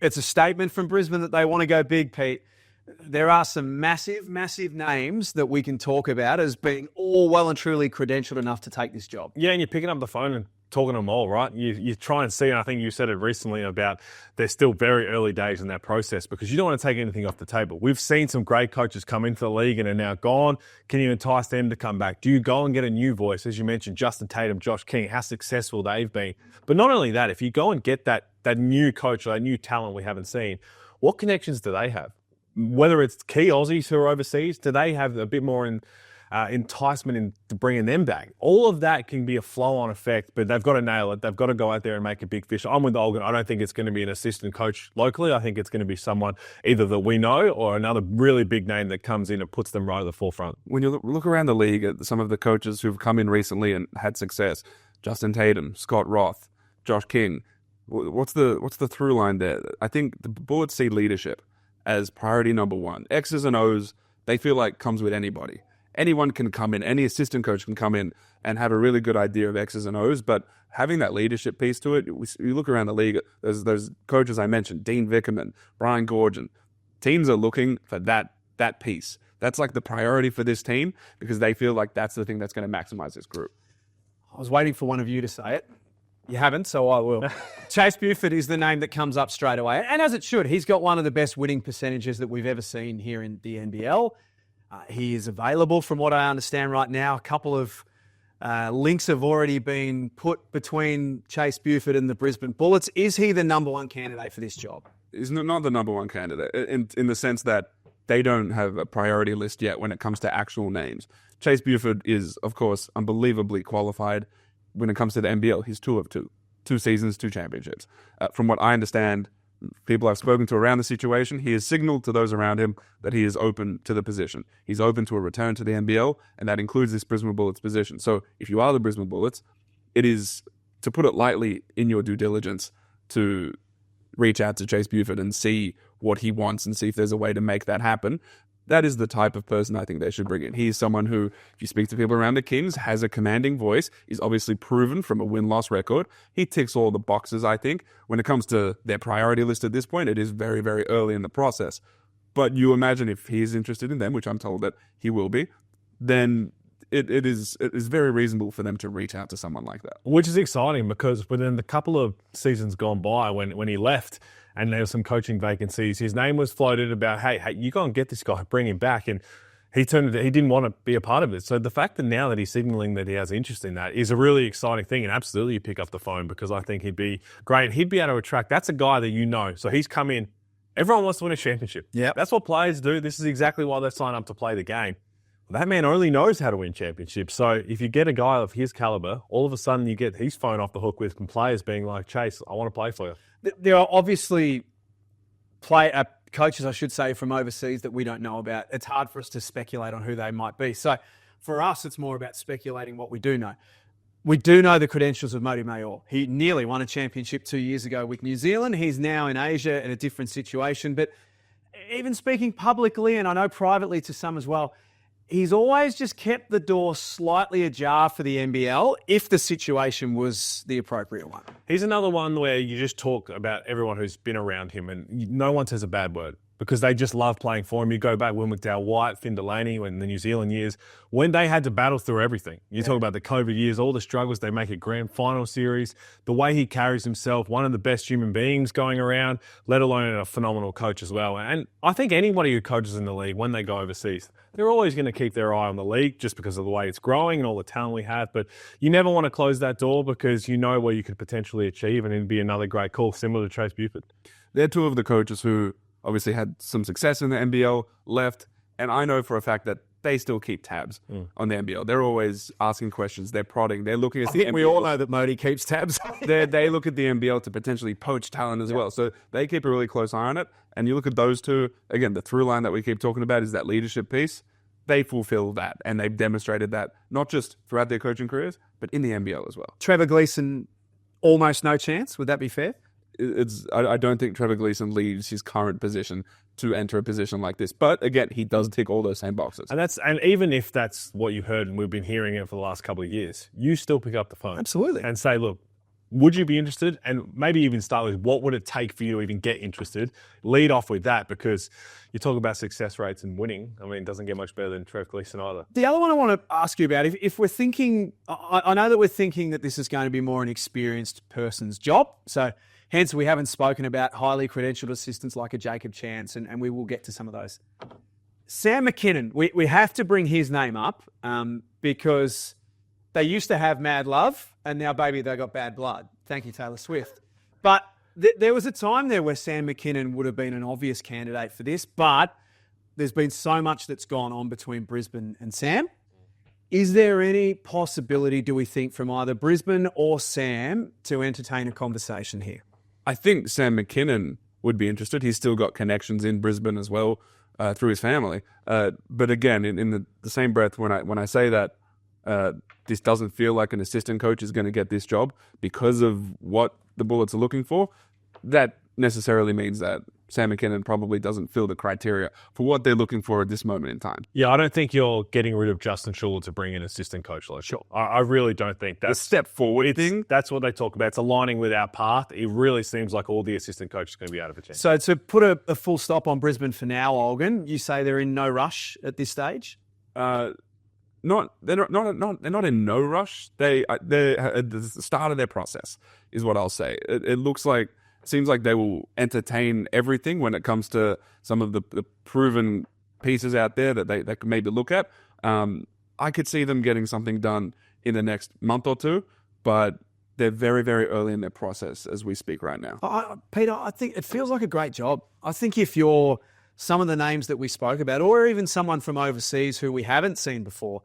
It's a statement from Brisbane that they want to go big, Pete. There are some massive, massive names that we can talk about as being all well and truly credentialed enough to take this job. Yeah, and you're picking up the phone and talking to them all, right? You try and see, and I think you said it recently about they're still very early days in that process because you don't want to take anything off the table. We've seen some great coaches come into the league and are now gone. Can you entice them to come back? Do you go and get a new voice? As you mentioned, Justin Tatum, Josh King, how successful they've been. But not only that, if you go and get that new coach or that new talent we haven't seen, what connections do they have? Whether it's key Aussies who are overseas, do they have a bit more enticement into bringing them back? All of that can be a flow-on effect, but they've got to nail it. They've got to go out there and make a big fish. I'm with Olgun. I don't think it's going to be an assistant coach locally. I think it's going to be someone either that we know or another really big name that comes in and puts them right at the forefront. When you look around the league at some of the coaches who've come in recently and had success, Justin Tatum, Scott Roth, Josh King, what's the through line there? I think the Bullets see leadership as priority number one. X's and O's, they feel like comes with anybody. Anyone can come in, any assistant coach can come in and have a really good idea of X's and O's, but having that leadership piece to it, you look around the league, there's those coaches I mentioned, Dean Vickerman, Brian Gorgon. Teams are looking for that piece. That's like the priority for this team because they feel like that's the thing that's going to maximize this group. I was waiting for one of you to say it. You haven't, so I will. Chase Buford is the name that comes up straight away, and as it should. He's got one of the best winning percentages that we've ever seen here in the NBL. He is available, from what I understand right now. A couple of links have already been put between Chase Buford and the Brisbane Bullets. Is he the number one candidate for this job? He's not the number one candidate in the sense that they don't have a priority list yet when it comes to actual names. Chase Buford is, of course, unbelievably qualified. When it comes to the NBL, he's 2 of 2. 2 seasons, 2 championships. From what I understand, people I've spoken to around the situation, he has signaled to those around him that he is open to the position. He's open to a return to the NBL, and that includes this Brisbane Bullets position. So if you are the Brisbane Bullets, it is, to put it lightly, in your due diligence to reach out to Chase Buford and see what he wants and see if there's a way to make that happen. That is the type of person I think they should bring in. He's someone who, if you speak to people around the Kings, has a commanding voice, is obviously proven from a win-loss record. He ticks all the boxes, I think. When it comes to their priority list at this point, it is very, very early in the process. But you imagine if he is interested in them, which I'm told that he will be, then it is very reasonable for them to reach out to someone like that. Which is exciting because within the couple of seasons gone by when he left, and there were some coaching vacancies, his name was floated about, hey, you go and get this guy, bring him back. And he didn't want to be a part of it. So the fact that now that he's signaling that he has interest in that is a really exciting thing. And absolutely you pick up the phone because I think he'd be great. He'd be able to attract, that's a guy that you know. So he's come in, everyone wants to win a championship. Yeah, that's what players do. This is exactly why they sign up to play the game. That man only knows how to win championships. So if you get a guy of his caliber, all of a sudden you get his phone off the hook with some players being like, Chase, I want to play for you. There are obviously coaches, I should say, from overseas that we don't know about. It's hard for us to speculate on who they might be. So for us, it's more about speculating what we do know. We do know the credentials of Mody Maor. He nearly won a championship 2 years ago with New Zealand. He's now in Asia in a different situation. But even speaking publicly, and I know privately to some as well, he's always just kept the door slightly ajar for the NBL if the situation was the appropriate one. He's another one where you just talk about everyone who's been around him and no one says a bad word because they just love playing for him. You go back, Will McDowell-White, Finn Delaney, in the New Zealand years, when they had to battle through everything. You talk about the COVID years, all the struggles, they make a grand final series, the way he carries himself, one of the best human beings going around, let alone a phenomenal coach as well. And I think anybody who coaches in the league, when they go overseas, they're always going to keep their eye on the league just because of the way it's growing and all the talent we have. But you never want to close that door because you know where you could potentially achieve and it'd be another great call, similar to Chase Buford. They're 2 of the coaches who obviously had some success in the NBL, left, and I know for a fact that they still keep tabs on the NBL. They're always asking questions, they're prodding, they're looking at the NBL. We all know that Mody keeps tabs. They look at the NBL to potentially poach talent as well. So they keep a really close eye on it. And you look at those 2, again, the through line that we keep talking about is that leadership piece. They fulfill that, and they've demonstrated that not just throughout their coaching careers, but in the NBL as well. Trevor Gleeson, almost no chance. Would that be fair? I don't think Trevor Gleeson leaves his current position to enter a position like this. But again, he does tick all those same boxes. And even if that's what you heard and we've been hearing it for the last couple of years, you still pick up the phone. Absolutely. And say, look, Would you be interested? And maybe even start with what would it take for you to even get interested? Lead off with that, because you talk about success rates and winning. I mean, it doesn't get much better than Trevor Gleeson either. The other one I want to ask you about, if we're thinking, I know that we're thinking that this is going to be more an experienced person's job. So hence we haven't spoken about highly credentialed assistants like a Jacob Chance, and we will get to some of those. Sam McKinnon, we have to bring his name up because they used to have mad love, and now, baby, they got bad blood. Thank you, Taylor Swift. But there was a time there where Sam McKinnon would have been an obvious candidate for this, but there's been so much that's gone on between Brisbane and Sam. Is there any possibility, do we think, from either Brisbane or Sam to entertain a conversation here? I think Sam McKinnon would be interested. He's still got connections in Brisbane as well through his family. But again, in the same breath, when I say that this doesn't feel like an assistant coach is going to get this job because of what the Bullets are looking for, that necessarily means that Sam McKinnon probably doesn't fill the criteria for what they're looking for at this moment in time. Yeah, I don't think you're getting rid of Justin Schueller to bring in assistant coach. Like, Sure. I really don't think that's The step forward thing. That's what they talk about. It's aligning with our path. It really seems like all the assistant coaches are going to be out of a chance. So to put a full stop on Brisbane for now, Olgun, you say they're in no rush at this stage? They're not in no rush. They're at the start of their process, is what I'll say. It seems like they will entertain everything when it comes to some of the proven pieces out there that they could maybe look at. I could see them getting something done in the next month or two, but they're very, very early in their process as we speak right now. Peter, I think it feels like a great job. I think if you're some of the names that we spoke about, or even someone from overseas who we haven't seen before,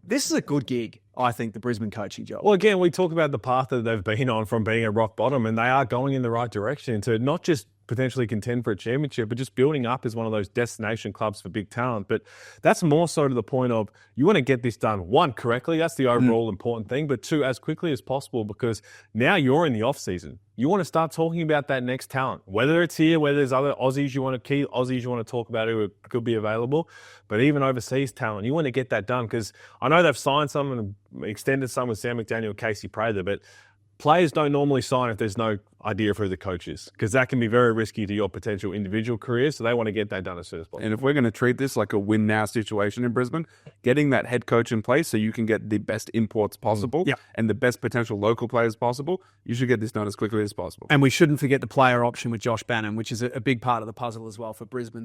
this is a good gig, I think, the Brisbane coaching job. Well, again, we talk about the path that they've been on from being at rock bottom, and they are going in the right direction to not just potentially contend for a championship, but just building up as one of those destination clubs for big talent. But that's more so to the point of you want to get this done, one, correctly. That's the overall important thing. But two, as quickly as possible, because now you're in the off season. You want to start talking about that next talent, whether it's here, whether there's other Aussies you want to keep, Aussies you want to talk about who could be available, but even overseas talent, you want to get that done, because I know they've signed some and extended some with Sam McDaniel, Casey Prather, but players don't normally sign if there's no idea of who the coach is, because that can be very risky to your potential individual career. So they want to get that done as soon as possible. And if we're going to treat this like a win-now situation in Brisbane, getting that head coach in place so you can get the best imports possible and the best potential local players possible, you should get this done as quickly as possible. And we shouldn't forget the player option with Josh Bannon, which is a big part of the puzzle as well for Brisbane.